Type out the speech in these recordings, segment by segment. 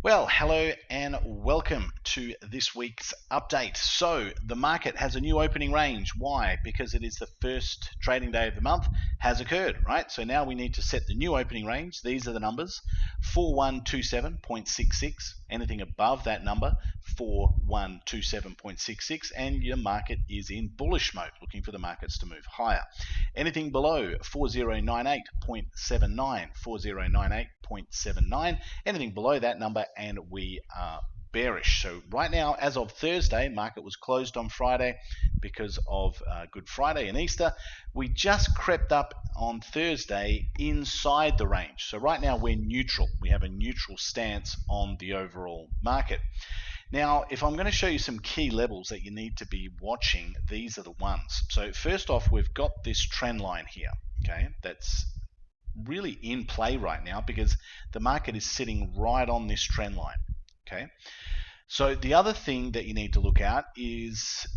Well, hello and welcome to this week's update. So, the market has a new opening range. Why? Because it is the first trading day of the month has occurred, right? So now we need to set the new opening range. These are the numbers: 4127.66. Anything above that number, 4127.66, and your market is in bullish mode, looking for the markets to move higher. Anything below 4098.79, 4098.79, anything below that number, and we are bearish. So right now, as of Thursday, market was closed on Friday because of Good Friday and Easter. We just crept up on Thursday inside the range. So right now we're neutral. We have a neutral stance on the overall market. Now, if I'm going to show you some key levels that you need to be watching, these are the ones. So first off, we've got this trend line here, okay, that's really in play right now because the market is sitting right on this trend line, okay. So the other thing that you need to look at is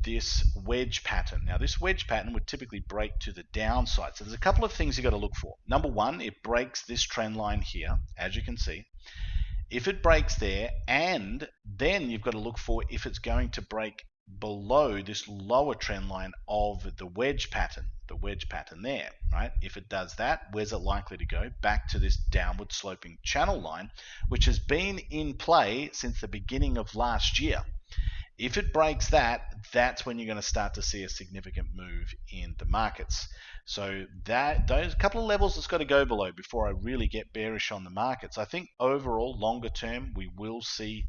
this wedge pattern. Now, this wedge pattern would typically break to the downside. So there's a couple of things you've got to look for. Number one, it breaks this trend line here, as you can see. If it breaks there, and then you've got to look for if it's going to break below this lower trend line of the wedge pattern there, right? If it does that, where's it likely to go? Back to this downward sloping channel line, which has been in play since the beginning of last year. If it breaks that, that's when you're going to start to see a significant move in the markets. So those couple of levels it's got to go below before I really get bearish on the markets. I think overall, longer term, we will see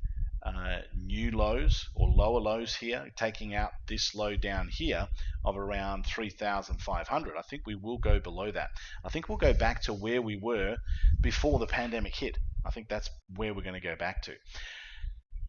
new lows or lower lows here, taking out this low down here of around 3,500. I think we will go below that. I think we'll go back to where we were before the pandemic hit. I think that's where we're going to go back to.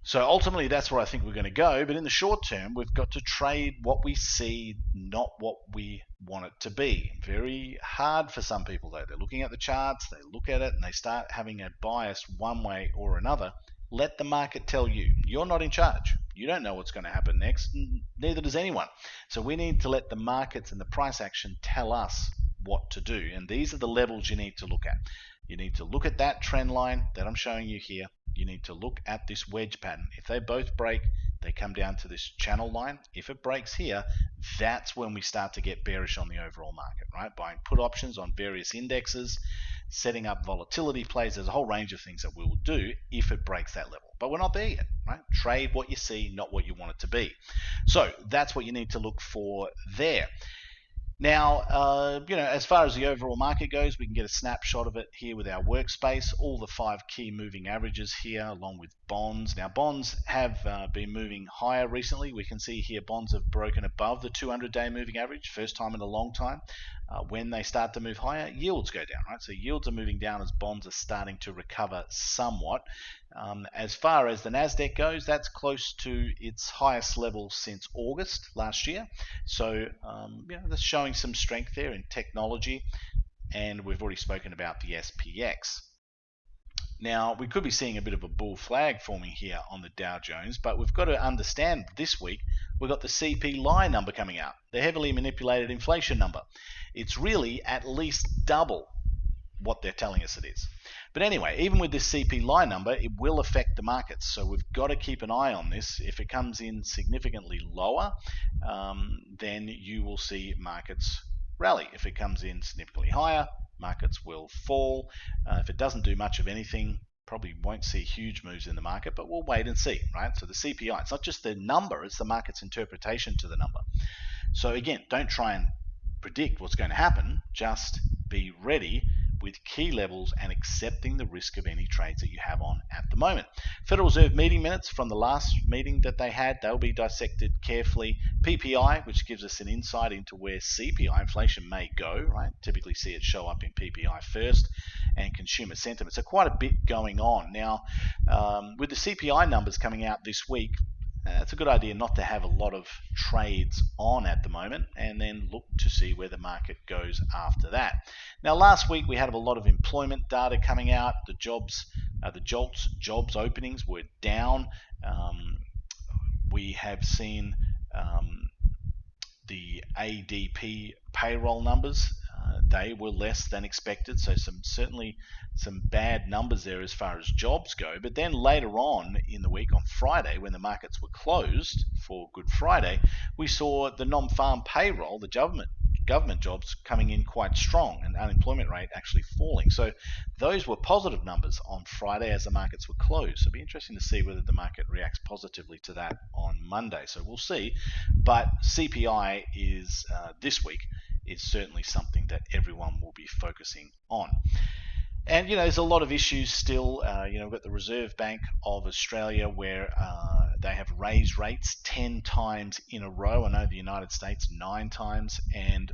So ultimately, that's where I think we're going to go. But in the short term, we've got to trade what we see, not what we want it to be. Very hard for some people, though. They're looking at the charts, they look at it, and they start having a bias one way or another. Let the market tell you. You're not in charge. You don't know what's going to happen next, neither does anyone. So we need to let the markets and the price action tell us what to do. And these are the levels you need to look at. You need to look at that trend line that I'm showing you here. You need to look at this wedge pattern. If they both break, they come down to this channel line. If it breaks here, that's when we start to get bearish on the overall market, right? Buying put options on various indexes, setting up volatility plays. There's a whole range of things that we will do if it breaks that level. But we're not there yet, right? Trade what you see, not what you want it to be. So that's what you need to look for there. Now, as far as the overall market goes, we can get a snapshot of it here with our workspace. All the 5 key moving averages here, along with bonds. Now, bonds have been moving higher recently. We can see here bonds have broken above the 200-day moving average, first time in a long time. When they start to move higher, yields go down, right? So yields are moving down as bonds are starting to recover somewhat. As far as the Nasdaq goes, that's close to its highest level since August last year. So that's showing some strength there in technology, and we've already spoken about the SPX. Now, we could be seeing a bit of a bull flag forming here on the Dow Jones, but we've got to understand this week we've got the CPI number coming out, the heavily manipulated inflation number. It's really at least double what they're telling us it is. But anyway, even with this CPI number, it will affect the markets. So we've got to keep an eye on this. If it comes in significantly lower, then you will see markets rally. If it comes in significantly higher, markets will fall. If it doesn't do much of anything, probably won't see huge moves in the market, but we'll wait and see, right? So the CPI, it's not just the number, it's the market's interpretation to the number. So again, don't try and predict what's going to happen. Just be ready with key levels and accepting the risk of any trades that you have on at the moment. Federal Reserve meeting minutes from the last meeting that they had, they'll be dissected carefully. PPI, which gives us an insight into where CPI inflation may go, right? Typically see it show up in PPI first, and consumer sentiment. So quite a bit going on. Now, with the CPI numbers coming out this week, it's a good idea not to have a lot of trades on at the moment, and then look to see where the market goes after that. Now, last week we had a lot of employment data coming out. The jobs openings were down. We have seen the ADP payroll numbers they were less than expected. So certainly some bad numbers there as far as jobs go. But then later on in the week, on Friday, when the markets were closed for Good Friday, we saw the non-farm payroll, the government jobs, coming in quite strong, and unemployment rate actually falling. So those were positive numbers on Friday as the markets were closed. So it'll be interesting to see whether the market reacts positively to that on Monday. So we'll see. But CPI is this week is certainly something that everyone will be focusing on. And there's a lot of issues still. We've got the Reserve Bank of Australia where they have raised rates 10 times in a row. I know the United States 9 times, and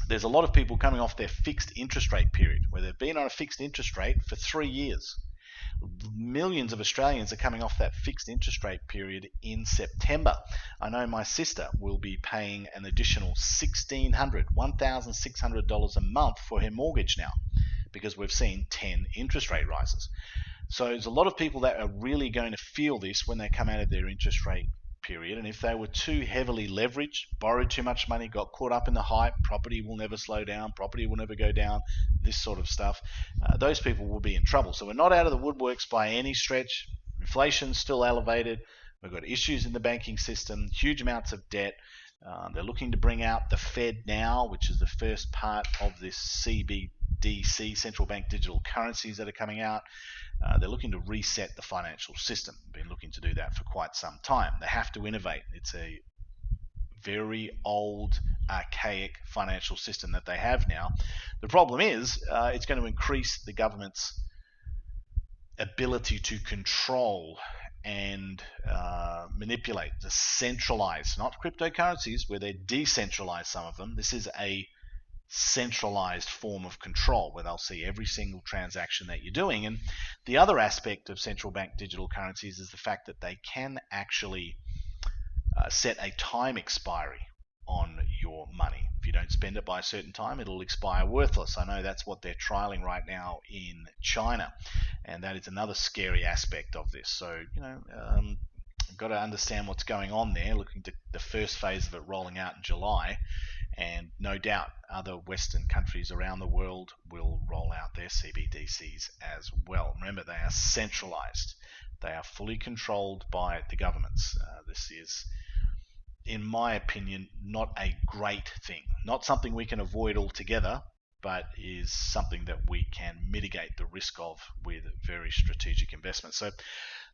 there's a lot of people coming off their fixed interest rate period where they've been on a fixed interest rate for 3 years. Millions of Australians are coming off that fixed interest rate period in September. I know my sister will be paying an additional $1,600 a month for her mortgage now, because we've seen 10 interest rate rises. So there's a lot of people that are really going to feel this when they come out of their interest rate period. And if they were too heavily leveraged, borrowed too much money, got caught up in the hype, property will never slow down, property will never go down, this sort of stuff, those people will be in trouble. So we're not out of the woodworks by any stretch. Inflation's still elevated. We've got issues in the banking system, huge amounts of debt. They're looking to bring out the Fed now, which is the first part of this CBDC, central bank digital currencies that are coming out. They're looking to reset the financial system. Been looking to do that for quite some time. They have to innovate. It's a very old, archaic financial system that they have now. The problem is it's going to increase the government's ability to control and manipulate, to centralize, not cryptocurrencies where they decentralize some of them. This is a centralized form of control where they'll see every single transaction that you're doing. And the other aspect of central bank digital currencies is the fact that they can actually set a time expiry on your money. If you don't spend it by a certain time, it'll expire worthless. I know that's what they're trialing right now in China, and that is another scary aspect of this. So got to understand what's going on there. Looking to the first phase of it rolling out in July, and no doubt other Western countries around the world will roll out their CBDCs as well. Remember, they are centralized. They are fully controlled by the governments. This is, in my opinion, not a great thing. Not something we can avoid altogether, but is something that we can mitigate the risk of with very strategic investments. So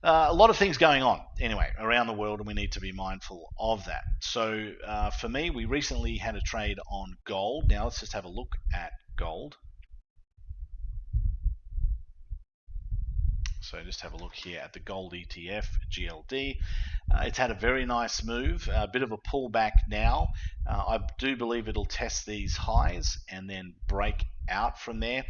a lot of things going on anyway around the world, and we need to be mindful of that. So for me, we recently had a trade on gold. Now let's just have a look at gold. So just have a look here at the gold ETF, GLD. It's had a very nice move, a bit of a pullback now. I do believe it'll test these highs and then break out from there.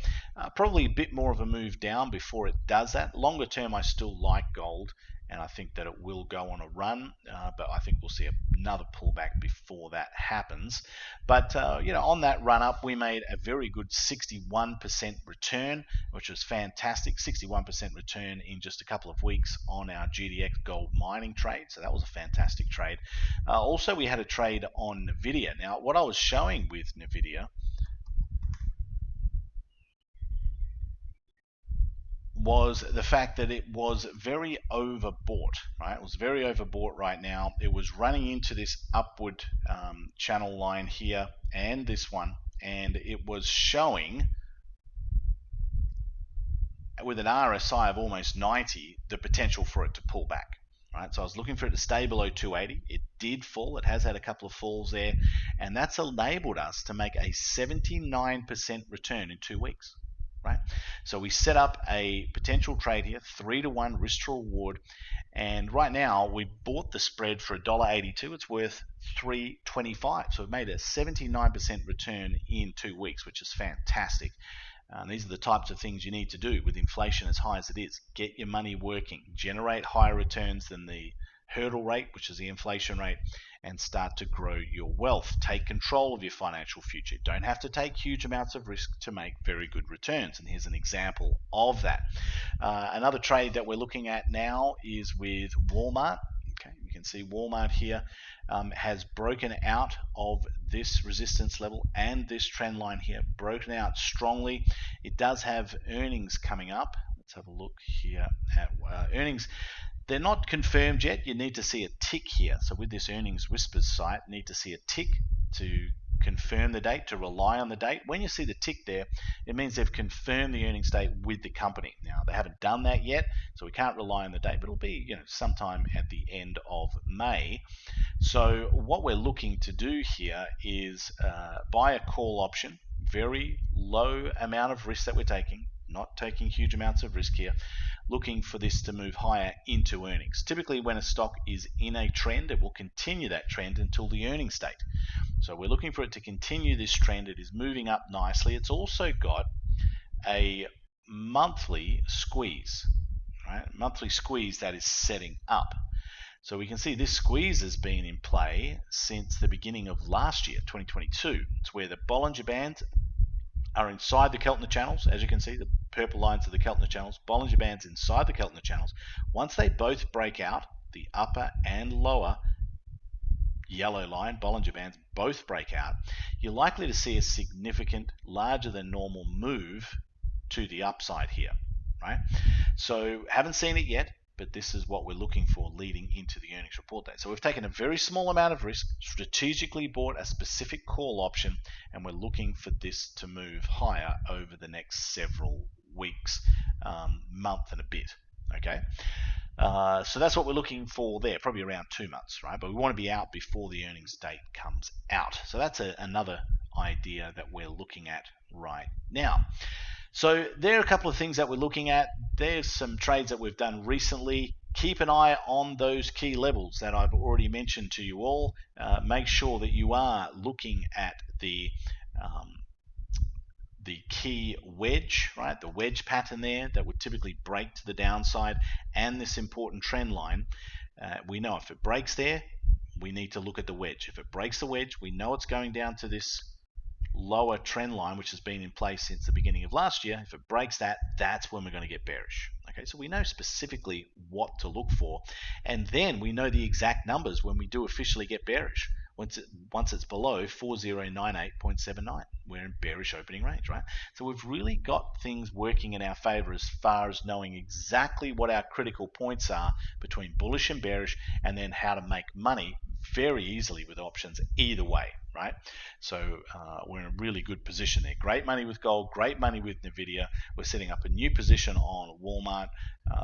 Probably a bit more of a move down before it does that. Longer term, I still like gold, and I think that it will go on a run, but I think we'll see another pullback before that happens. But on that run up, we made a very good 61% return, which was fantastic. 61% return in just a couple of weeks on our GDX gold mining trade, so that was a fantastic trade. Also, we had a trade on Nvidia. Now, what I was showing with Nvidia was the fact that it was very overbought, right? It was very overbought right now. It was running into this upward channel line here and this one, and it was showing with an RSI of almost 90 the potential for it to pull back, right? So I was looking for it to stay below 280. It did fall. It has had a couple of falls there, and that's enabled us to make a 79% return in 2 weeks. Right, so we set up a potential trade here, 3-to-1 risk to reward, and right now we bought the spread for $1.82. It's worth $3.25, so we've made a 79% return in 2 weeks, which is fantastic. These are the types of things you need to do with inflation as high as it is. Get your money working, generate higher returns than the hurdle rate, which is the inflation rate, and start to grow your wealth. Take control of your financial future. You don't have to take huge amounts of risk to make very good returns, and here's an example of that. Another trade that we're looking at now is with Walmart. Okay, You can see Walmart here has broken out of this resistance level and this trend line here, broken out strongly. It does have earnings coming up. Let's have a look here at earnings. They're not confirmed yet. You need to see a tick here. So with this earnings whispers site, you need to see a tick to confirm the date, to rely on the date. When you see the tick there, it means they've confirmed the earnings date with the company. Now, they haven't done that yet, so we can't rely on the date, but it'll be, sometime at the end of May. So what we're looking to do here is buy a call option, very low amount of risk that we're taking, not taking huge amounts of risk here, looking for this to move higher into earnings. Typically when a stock is in a trend, it will continue that trend until the earnings date. So we're looking for it to continue this trend. It is moving up nicely. It's also got a monthly squeeze, right? Monthly squeeze that is setting up. So we can see this squeeze has been in play since the beginning of last year, 2022. It's where the Bollinger Bands are inside the Keltner channels. As you can see, the purple lines are the Keltner channels. Bollinger Bands inside the Keltner channels. Once they both break out, the upper and lower yellow line, Bollinger Bands, both break out, you're likely to see a significant, larger than normal move to the upside here, right? So haven't seen it yet, but this is what we're looking for leading into the earnings report date. So we've taken a very small amount of risk, strategically bought a specific call option, and we're looking for this to move higher over the next several weeks, month and a bit, okay? So that's what we're looking for there, probably around 2 months, right? But we want to be out before the earnings date comes out. So that's another idea that we're looking at right now. So there are a couple of things that we're looking at. There's some trades that we've done recently. Keep an eye on those key levels that I've already mentioned to you all. Make sure that you are looking at the key wedge, right? The wedge pattern there that would typically break to the downside, and this important trend line. We know if it breaks there, we need to look at the wedge. If it breaks the wedge, we know it's going down to this lower trend line, which has been in place since the beginning of last year. If it breaks that, that's when we're going to get bearish. Okay, so we know specifically what to look for, and then we know the exact numbers when we do officially get bearish. Once it's below 4098.79, we're in bearish opening range, right? So we've really got things working in our favor as far as knowing exactly what our critical points are between bullish and bearish, and then how to make money very easily with options either way, right? So we're in a really good position there. Great money with gold, great money with Nvidia. We're setting up a new position on Walmart.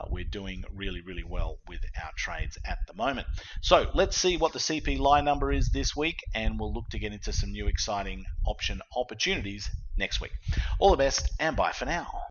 We're doing really, really well with our trades at the moment. So let's see what the CP line number is this week, and we'll look to get into some new exciting option opportunities next week. All the best, and bye for now.